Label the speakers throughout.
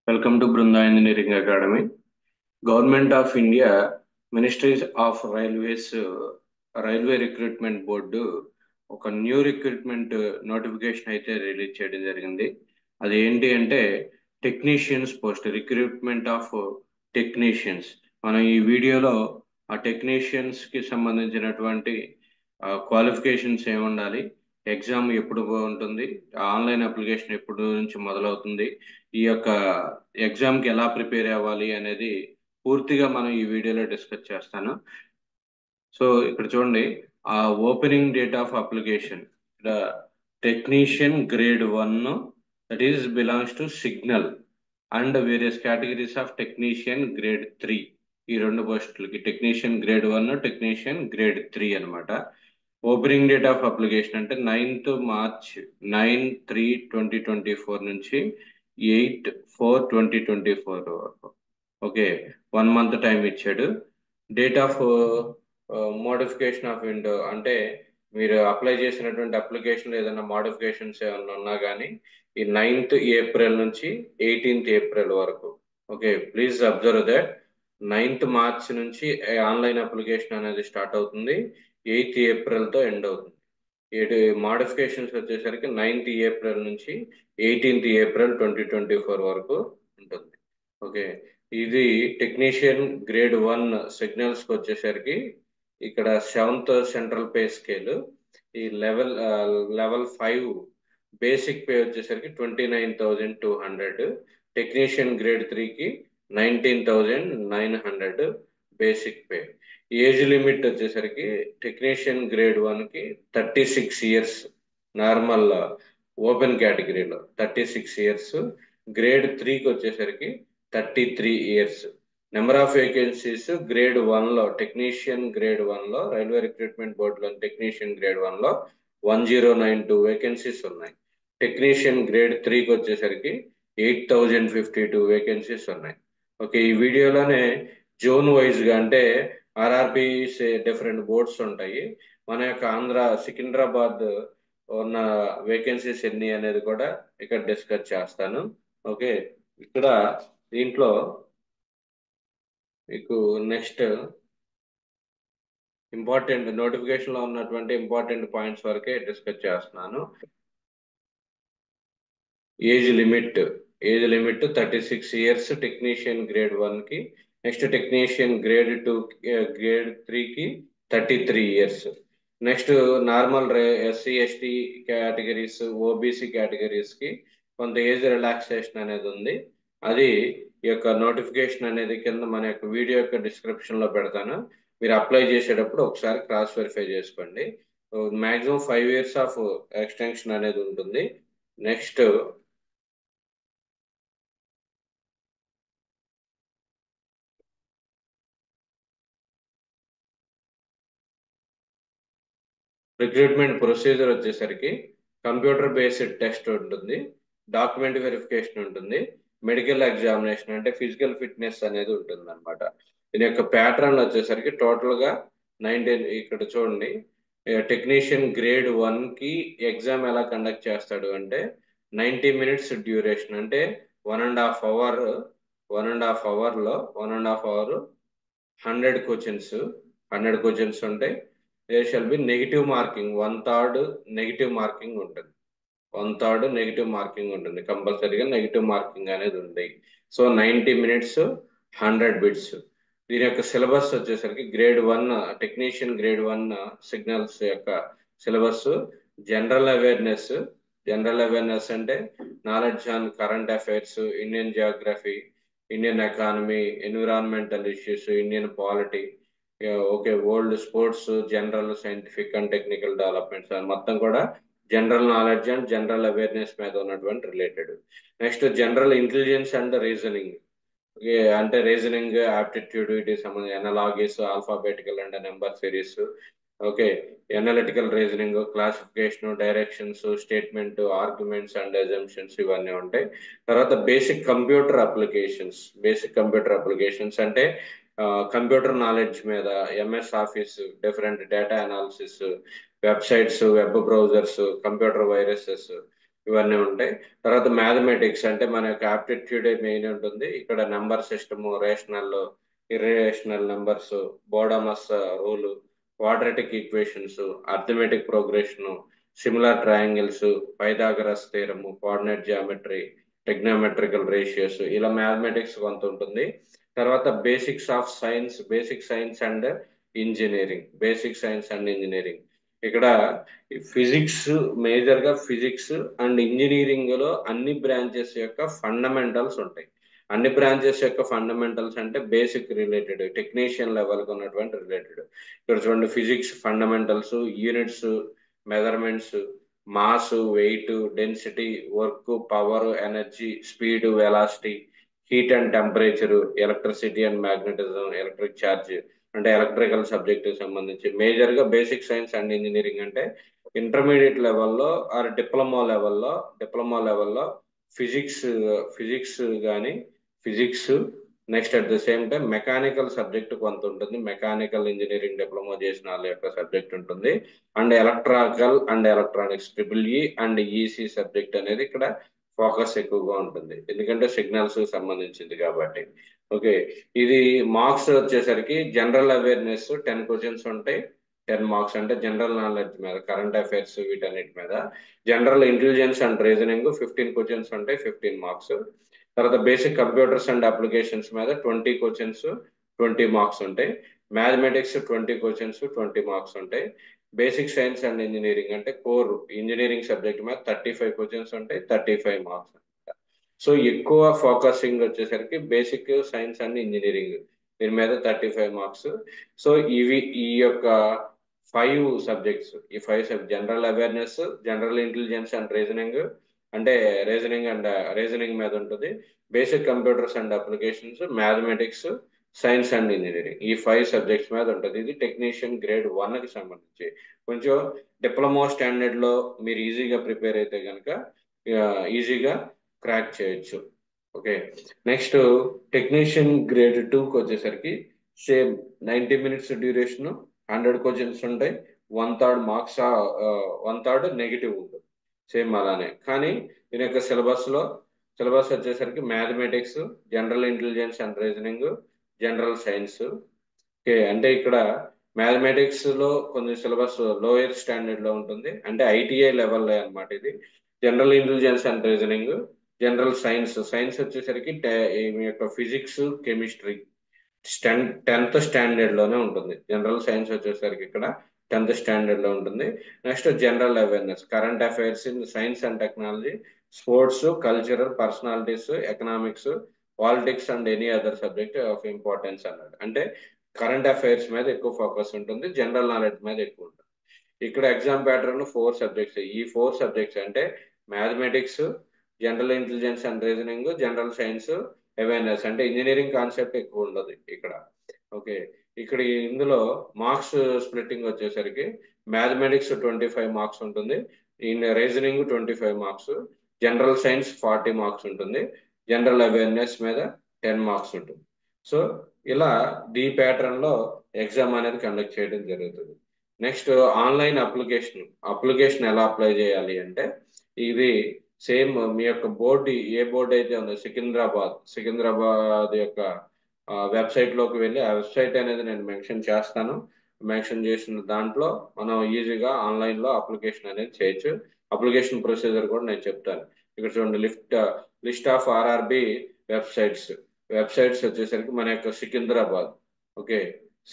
Speaker 1: Welcome to Brunda Engineering Academy. Government of India, Ministries of Railways, railway recruitment board ఒక new recruitment notification అయితే release చేయడం జరిగింది. అది ఏంటి అంటే technicians post, recruitment of technicians. మనం ఈ వీడియోలో ఆ టెక్నీషియన్స్ కి సంబంధించినటువంటి క్వాలిఫికేషన్స్ ఏమి ఉండాలి, ఎగ్జామ్ ఎప్పుడు ఉంటుంది, ఆన్లైన్ అప్లికేషన్ ఎప్పుడు నుంచి మొదలవుతుంది, ఈ యొక్క ఎగ్జామ్కి ఎలా ప్రిపేర్ అవ్వాలి అనేది పూర్తిగా మనం ఈ వీడియోలో డిస్కస్ చేస్తాను. సో ఇక్కడ చూడండి, ఆ ఓపెనింగ్ డేట్ ఆఫ్ అప్లికేషన్ ఇక్కడ technician grade 1 that is belongs to signal and various categories of technician grade 3. ఈ రెండు పోస్టులకి టెక్నీషియన్ గ్రేడ్ 1, టెక్నీషియన్ గ్రేడ్ 3 అనమాట. ఓపెనింగ్ డేట్ ఆఫ్ అప్లికేషన్ అంటే 9th March 9/3/2024 నుంచి 8/4/2024 వరకు. ఓకే, 1 month టైం ఇచ్చాడు. Date of modification of window అంటే మీరు అప్లై చేసినటువంటి అప్లికేషన్ ఏదైనా మోడిఫికేషన్స్ ఏమైనా ఉన్నా కానీ ఈ 9th April నుంచి 18th April వరకు. Okay, please observe that 9th March నుంచి ఆన్లైన్ అప్లికేషన్ అనేది స్టార్ట్ అవుతుంది, 8th April ఎండ్ అవుతుంది. మోడిఫికేషన్స్ వచ్చేసరికి 9th April నుంచి 18th April 2024 వరకు ఉంటుంది. ఓకే, ఇది టెక్నీషియన్ గ్రేడ్ 1 సిగ్నల్స్కి వచ్చేసరికి ఇక్కడ 7th సెంట్రల్ పే స్కేల్, ఈ లెవెల్ 5 బేసిక్ పే వచ్చేసరికి 29,200, టెక్నీషియన్ గ్రేడ్ 3కి 19,900 బేసిక్ పే. ఏజ్ లిమిట్ వచ్చేసరికి టెక్నీషియన్ గ్రేడ్ 1కి 36 years నార్మల్ ఓపెన్ కేటగిరీలో 36 years, గ్రేడ్ 3కి వచ్చేసరికి 33 years. Number of vacancies grade 1లో టెక్నీషియన్ గ్రేడ్ 1లో రైల్వే రిక్రూట్మెంట్ బోర్డులో టెక్నీషియన్ గ్రేడ్ 1లో 1092 వేకెన్సీస్ ఉన్నాయి. టెక్నీషియన్ గ్రేడ్ 3కి వచ్చేసరికి 8052 వేకెన్సీస్ ఉన్నాయి. ఓకే, ఈ వీడియోలోనే జోన్ వైజ్గా అంటే ఆర్ఆర్బి డిఫరెంట్ బోర్డ్స్ ఉంటాయి. మన యొక్క ఆంధ్ర సికింద్రాబాద్ ఉన్న వేకెన్సీస్ ఎన్ని అనేది కూడా ఇక్కడ డిస్కస్ చేస్తాను. ఓకే, ఇక్కడ దీంట్లో మీకు నెక్స్ట్ ఇంపార్టెంట్ నోటిఫికేషన్ లో ఉన్నటువంటి ఇంపార్టెంట్ పాయింట్స్ వరకే డిస్కస్ చేస్తున్నాను. Age limit 36 years technician grade 1కి. నెక్స్ట్ టెక్నీషియన్ గ్రేడ్ 2 గ్రేడ్ 3కి 33 years. Next normal SC ST categories, OBC కేటగిరీస్కి కొంత ఏజ్ రిలాక్సేషన్ అనేది ఉంది. అది ఈ యొక్క నోటిఫికేషన్ అనేది కింద మన యొక్క వీడియో యొక్క డిస్క్రిప్షన్ లో పెడతాను. మీరు అప్లై చేసేటప్పుడు ఒకసారి క్రాస్ వెరిఫై చేసుకోండి. మాక్సిమం 5 years ఆఫ్ ఎక్స్టెన్షన్ అనేది ఉంటుంది. నెక్స్ట్ రిక్రూట్మెంట్ ప్రొసీజర్ వచ్చేసరికి కంప్యూటర్ బేస్డ్ టెస్ట్ ఉంటుంది, డాక్యుమెంట్ వెరిఫికేషన్ ఉంటుంది, మెడికల్ ఎగ్జామినేషన్ అంటే ఫిజికల్ ఫిట్నెస్ అనేది ఉంటుంది అనమాట. దీని యొక్క ప్యాటర్న్ వచ్చేసరికి టోటల్ గా 19. ఇక్కడ చూడండి, టెక్నీషియన్ గ్రేడ్ 1కి ఎగ్జామ్ ఎలా కండక్ట్ చేస్తాడు అంటే 90 minutes డ్యూరేషన్ అంటే 1.5 hour. 1.5 hourలో 1.5 hour 100 questions ఉంటాయి. there shall be negative marking, 1/3 negative marking ఉంటుంది. 1/3 నెగిటివ్ మార్కింగ్ ఉంటుంది, కంపల్సరీగా నెగిటివ్ మార్కింగ్ అనేది ఉంది. So 90 minutes 100 bits. దీని యొక్క సిలబస్ వచ్చేసరికి గ్రేడ్ 1 టెక్నీషియన్ గ్రేడ్ 1 సిగ్నల్స్ యొక్క సిలబస్ జనరల్ అవేర్నెస్ అంటే knowledge on current affairs, Indian geography, Indian economy, environmental issues, Indian polity, okay, world sports, general scientific and technical developments మొత్తం కూడా general knowledge and general awareness మీద ఉన్నటువంటి related. Next general intelligence and reasoning అంటే reasoning aptitude, వీటికి సంబంధించి analogies, alphabetical and number series. Okay, analytical reasoning, classification, directions, statement, arguments and assumptions ఇవన్నీ ఉంటాయి. తర్వాత బేసిక్ కంప్యూటర్ అప్లికేషన్స్ అంటే కంప్యూటర్ నాలెడ్జ్ మీద MS office, different data analysis, websites, web browsers, computer viruses, ఇవన్నీ ఉంటాయి. తర్వాత మ్యాథమెటిక్స్ అంటే మన యొక్క ఆప్టిట్యూడ్ మెయిన్ ఉంటుంది. ఇక్కడ number system, rational, irrational numbers, BODMAS rule, quadratic equations, arithmetic progression, similar triangles, Pythagoras theorem, coordinate geometry, trigonometrical ratios, ఇలా mathematics కొంత ఉంటుంది. తర్వాత basics of science, basic science and engineering, basic science and engineering. ఇక్కడ physics, major గా physics and engineering లో అన్ని branches యొక్క fundamentals ఉంటాయి. అన్ని బ్రాంచెస్ యొక్క ఫండమెంటల్స్ అంటే బేసిక్ రిలేటెడ్, టెక్నీషియన్ లెవెల్ కు ఉన్నటువంటి రిలేటెడ్. ఇక్కడ చూడండి, physics fundamentals, units, measurements, mass, weight, density, work, power, energy, speed, velocity, heat and temperature, electricity and magnetism, electric charge, అంటే ఎలక్ట్రికల్ సబ్జెక్ట్ సంబంధించి. మేజర్ గా బేసిక్ సైన్స్ అండ్ ఇంజనీరింగ్ అంటే intermediate లెవెల్లో or diploma లెవెల్లో physics physics కానీ physics, next at the same time mechanical subject కొంత ఉంటుంది. Mechanical engineering diploma చేసిన వాళ్ళ యొక్క సబ్జెక్ట్ ఉంటుంది. And electrical and electronics, triple and EC subject అనేది ఇక్కడ ఫోకస్ ఎక్కువగా ఉంటుంది, ఎందుకంటే సిగ్నల్స్ సంబంధించింది కాబట్టి. ఓకే, ఇది మార్క్స్ వచ్చేసరికి జనరల్ అవేర్నెస్ 10 క్వశ్చన్స్ ఉంటాయి. 10 మార్క్స్ అంటే జనరల్ నాలెడ్జ్ మీద, కరెంట్ అఫైర్స్ వీటన్నిటి మీద. General intelligence and reasoning 15 questions ఉంటాయి, 15 మార్క్స్. తర్వాత బేసిక్ కంప్యూటర్స్ అండ్ అప్లికేషన్స్ మీద 20 క్వశ్చన్స్, 20 మార్క్స్ ఉంటాయి. మ్యాథమెటిక్స్ 20 క్వశ్చన్స్, 20 మార్క్స్ ఉంటాయి. బేసిక్ సైన్స్ అండ్ ఇంజనీరింగ్ అంటే కోర్ ఇంజనీరింగ్ సబ్జెక్ట్ మీద 35 క్వశ్చన్స్ ఉంటాయి, 35 మార్క్స్. సో ఎక్కువ ఫోకసింగ్ వచ్చేసరికి బేసిక్ సైన్స్ అండ్ ఇంజనీరింగ్, దీని మీద 35 మార్క్స్. సో ఈ యొక్క 5 సబ్జెక్ట్స్, ఈ 5 general awareness, general intelligence and reasoning, అంటే రీజనింగ్ మీద ఉంటుంది. Basic computers and applications, mathematics, science and engineering, ఈ 5 సబ్జెక్ట్స్ మీద ఉంటుంది. ఇది టెక్నీషియన్ గ్రేడ్ 1కి సంబంధించి. కొంచెం డిప్లొమా స్టాండర్డ్ లో మీరు ఈజీగా ప్రిపేర్ అయితే కనుక ఈజీగా క్రాక్ చేయొచ్చు. ఓకే, నెక్స్ట్ టెక్నీషియన్ గ్రేడ్ 2కి వచ్చేసరికి సేమ్ 90 మినిట్స్ డ్యూరేషన్, 100 క్వశ్చన్స్ ఉంటాయి, 1/3 మార్క్స్, 1/3 నెగిటివ్ ఉంటుంది. సేమ్ అలానే, కానీ దీని యొక్క సిలబస్ వచ్చేసరికి mathematics, general intelligence and reasoning, general science. Okay, అంటే ఇక్కడ మ్యాథమెటిక్స్ లో కొంచెం సిలబస్ లోయర్ స్టాండర్డ్ లో ఉంటుంది, అంటే ఐటీఐ లెవెల్ అన్నమాట ఇది. General intelligence and reasoning, general science వచ్చేసరికి మీ యొక్క ఫిజిక్స్, కెమిస్ట్రీ 10th స్టాండర్డ్ లోనే ఉంటుంది. జనరల్ సైన్స్ వచ్చేసరికి ఇక్కడ 10th స్టాండర్డ్ లో ఉంటుంది. Next general awareness, current affairs in science and technology, sports, cultural, personalities, economics, politics and any other subject of importance అన్నాడు. అంటే కరెంట్ అఫైర్స్ మీద ఎక్కువ ఫోకస్ ఉంటుంది, జనరల్ నాలెడ్జ్ మీద ఎక్కువ ఉంటుంది. ఇక్కడ ఎగ్జామ్ ప్యాటర్న్ 4 సబ్జెక్ట్స్. ఈ 4 సబ్జెక్ట్స్ అంటే mathematics, general intelligence and reasoning, general science, awareness. అంటే ఇంజనీరింగ్ కాన్సెప్ట్ ఎక్కువ ఉండదు ఇక్కడ. ఓకే, ఇక్కడ ఇందులో మార్క్స్ స్ప్లిట్టింగ్ వచ్చేసరికి మ్యాథమెటిక్స్ 25 మార్క్స్ ఉంటుంది, in reasoning 25 marks, general science 40 marks ఉంటుంది, జనరల్ అవేర్నెస్ మీద 10 మార్క్స్ ఉంటుంది. సో ఇలా ది ప్యాటర్న్ లో ఎగ్జామ్ అనేది కండక్ట్ చేయడం జరుగుతుంది. నెక్స్ట్ ఆన్లైన్ అప్లికేషన్ ఎలా అప్లై చేయాలి అంటే, ఇది సేమ్ మీ యొక్క బోర్డు, ఏ బోర్డు అయితే ఉందో, సికింద్రాబాద్ యొక్క వెబ్సైట్ లోకి వెళ్ళి, ఆ వెబ్సైట్ అనేది నేను మెన్షన్ చేస్తాను. మెన్షన్ చేసిన దాంట్లో మనం ఈజీగా ఆన్లైన్ లో అప్లికేషన్ అనేది చేయొచ్చు. అప్లికేషన్ ప్రొసీజర్ కూడా నేను చెప్తాను. ఇక్కడ చూడండి, లిస్ట్ ఆఫ్ ఆర్ఆర్బి వెబ్సైట్స్ వచ్చేసరికి మన యొక్క సికింద్రాబాద్. ఓకే,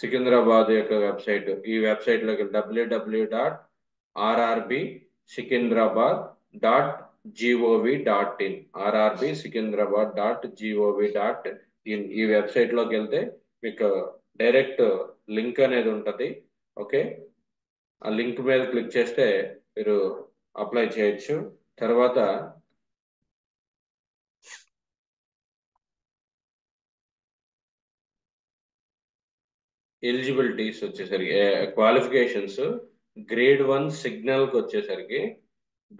Speaker 1: సికింద్రాబాద్ యొక్క వెబ్సైట్, ఈ వెబ్సైట్ లోకి www.rrbsikindrabad.gov.in, rrbsikindrabad.gov.in, ఈ వెబ్సైట్ లోకి వెళ్తే మీకు డైరెక్ట్ లింక్ అనేది ఉంటుంది. ఓకే, ఆ లింక్ మీద క్లిక్ చేస్తే మీరు అప్లై చేయొచ్చు. తర్వాత ఎలిజిబిలిటీస్ వచ్చేసరికి, క్వాలిఫికేషన్స్, గ్రేడ్ 1 సిగ్నల్కి వచ్చేసరికి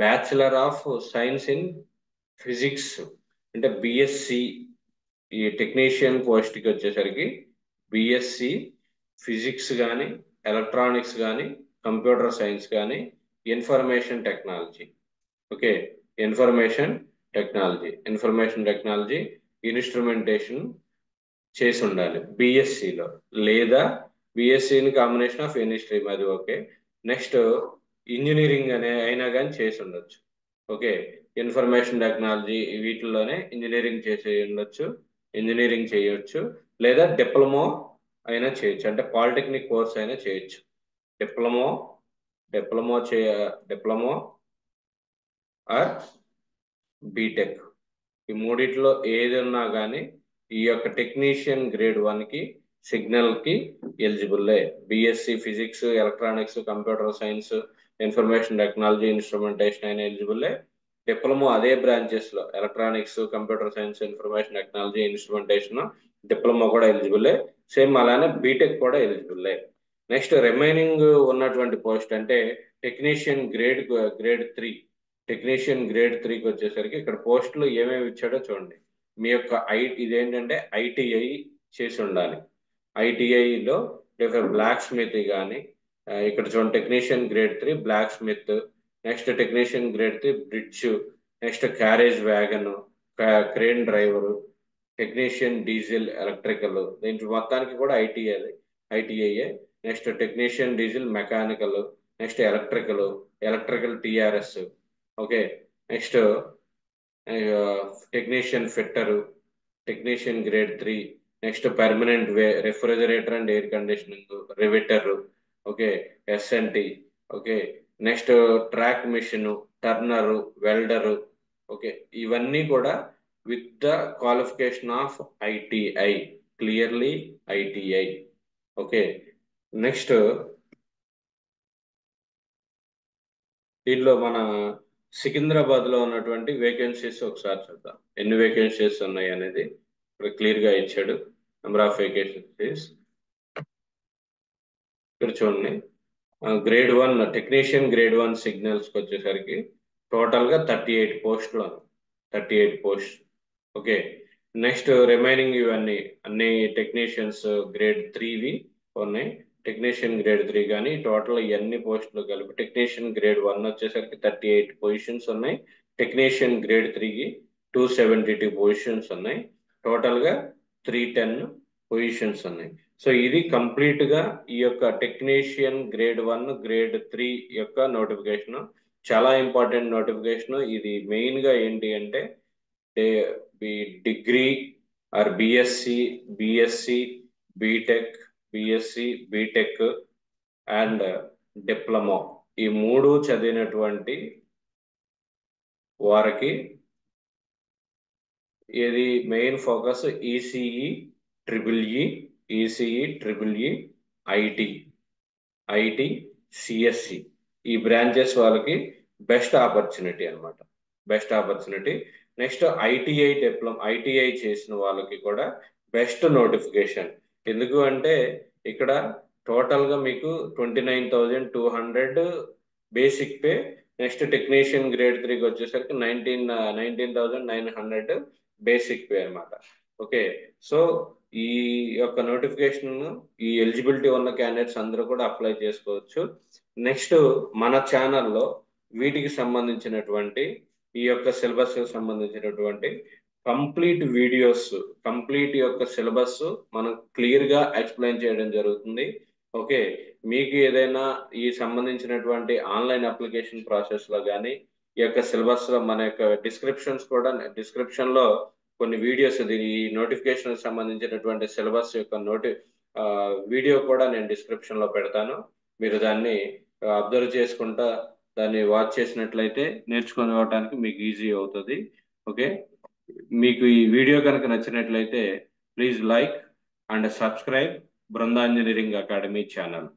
Speaker 1: bachelor of science in physics, అంటే బిఎస్సి. ఈ టెక్నీషియన్ పోస్ట్కి వచ్చేసరికి బిఎస్సి ఫిజిక్స్ కానీ, ఎలక్ట్రానిక్స్ కానీ, కంప్యూటర్ సైన్స్ కానీ, information technology. Okay, information technology instrumentation చేసి ఉండాలి బీఎస్సీలో, లేదా బీఎస్సీని కాంబినేషన్ ఆఫ్ ఎనీ స్ట్రీమ్, అది ఓకే. నెక్స్ట్ ఇంజనీరింగ్ అయినా కానీ చేసి ఉండొచ్చు. ఓకే, ఇన్ఫర్మేషన్ టెక్నాలజీ వీటిల్లోనే ఇంజనీరింగ్ చేసి ఉండొచ్చు, ఇంజనీరింగ్ చేయొచ్చు, లేదా డిప్లొమా అయినా చేయొచ్చు, అంటే పాలిటెక్నిక్ కోర్స్ అయినా చేయొచ్చు. డిప్లొమా డిప్లొమా ఆర్ బీటెక్, ఈ మూడిట్లో ఏది ఉన్నా కానీ ఈ యొక్క టెక్నీషియన్ గ్రేడ్ 1కి సిగ్నల్కి ఎలిజిబుల్లే. BSc physics, electronics, computer science, information technology, instrumentation అయినా ఎలిజిబుల్లే. డిప్లొమా అదే బ్రాంచెస్లో electronics, computer science, information technology, instrumentation diploma కూడా ఎలిజిబుల్లే. సేమ్ అలానే బీటెక్ కూడా ఎలిజిబుల్లే. నెక్స్ట్ రిమైనింగ్ ఉన్నటువంటి పోస్ట్ అంటే టెక్నీషియన్ గ్రేడ్ 3. టెక్నీషియన్ గ్రేడ్ 3కి వచ్చేసరికి ఇక్కడ పోస్టులు ఏమేమి ఇచ్చాడో చూడండి. మీ యొక్క ఇదేంటంటే ఐటీఐ చేసి ఉండాలి. ఐటీఐలో బ్లాక్ స్మిత్ కానీ, ఇక్కడ చూడండి technician grade 3 blacksmith, next technician grade 3 bridge, next carriage wagon, crane driver, technician diesel electrical, దీంట్లో మొత్తానికి కూడా ఐటీఐఏ. Next technician diesel mechanical, next electrical TRS. Okay, next technician fitter, technician grade 3, next permanent refrigerator and air conditioning, riveter, okay, SNT, okay, next track machine, turner, welder, okay, ఇవన్నీ కూడా with the qualification of ITI, clearly ITI. Okay, next దీనిలో మన సికింద్రాబాద్ లో ఉన్నటువంటి vacancies ఒకసారి చూద్దాం. ఎన్ని vacancies ఉన్నాయి అనేది ఇక్కడ క్లియర్ గా ఇచ్చాడు. నెంబర్ ఆఫ్ వేకెన్సీస్ ఇక్కడ చూడండి. గ్రేడ్ 1 టెక్నీషియన్ గ్రేడ్ 1 సిగ్నల్స్ కి వచ్చేసరికి టోటల్ గా 38 పోస్టులు, 38 పోస్ట్. ఓకే, నెక్స్ట్ రిమైనింగ్ ఇవన్నీ అన్ని టెక్నీషియన్స్ గ్రేడ్ 3వి ఉన్నాయి. టెక్నీషియన్ గ్రేడ్ 3 కానీ టోటల్ ఇవన్నీ పోస్టులు కలిపి టెక్నీషియన్ గ్రేడ్ 1 వచ్చేసరికి 38 పొజిషన్స్ ఉన్నాయి. టెక్నీషియన్ గ్రేడ్ 3కి 272 పొజిషన్స్ ఉన్నాయి. టోటల్ గా 310 పొజిషన్స్ ఉన్నాయి. సో ఇది కంప్లీట్ గా ఈ యొక్క టెక్నీషియన్ గ్రేడ్ 1 గ్రేడ్ 3 యొక్క నోటిఫికేషన్. చాలా ఇంపార్టెంట్ నోటిఫికేషన్ ఇది. మెయిన్ గా ఏంటి అంటే degree or BSc BTech and diploma, ఈ మూడు చదివినటువంటి వారికి ఇది main focus. ECE triple E IT CSC, ఈ బ్రాంచెస్ వాళ్ళకి బెస్ట్ ఆపర్చునిటీ అన్నమాట, బెస్ట్ ఆపర్చునిటీ. నెక్స్ట్ ఐటీఐ చేసిన వాళ్ళకి కూడా బెస్ట్ నోటిఫికేషన్. ఎందుకు అంటే ఇక్కడ టోటల్ గా మీకు 29,200 basic pay. Next technician grade 3కి వచ్చేసరికి 19,900 బేసిక్ పే అన్నమాట. ఓకే, సో ఈ యొక్క నోటిఫికేషన్ ఈ ఎలిజిబిలిటీ ఉన్న క్యాండిడేట్స్ అందరూ కూడా అప్లై చేసుకోవచ్చు. నెక్స్ట్ మన ఛానల్లో వీటికి సంబంధించినటువంటి ఈ యొక్క సిలబస్ సంబంధించినటువంటి కంప్లీట్ వీడియోస్, కంప్లీట్ యొక్క సిలబస్ మనం క్లియర్ గా ఎక్స్ప్లెయిన్ చేయడం జరుగుతుంది. ఓకే, మీకు ఏదైనా ఈ సంబంధించినటువంటి ఆన్లైన్ అప్లికేషన్ ప్రాసెస్ లో కానీ ఈ యొక్క సిలబస్ లో మన యొక్క డిస్క్రిప్షన్ లో కొన్ని వీడియోస్, ఈ నోటిఫికేషన్ సంబంధించినటువంటి సిలబస్ యొక్క వీడియో కూడా నేను డిస్క్రిప్షన్ లో పెడతాను. మీరు దాన్ని అబ్జర్వ్ చేసుకుంటా దాన్ని వాచ్ చేసినట్లయితే నేర్చుకోవడానికి మీకు ఈజీ అవుతుంది. ఓకే, మీకు ఈ వీడియో కనుక నచ్చినట్లయితే please like and subscribe Brinda engineering academy channel.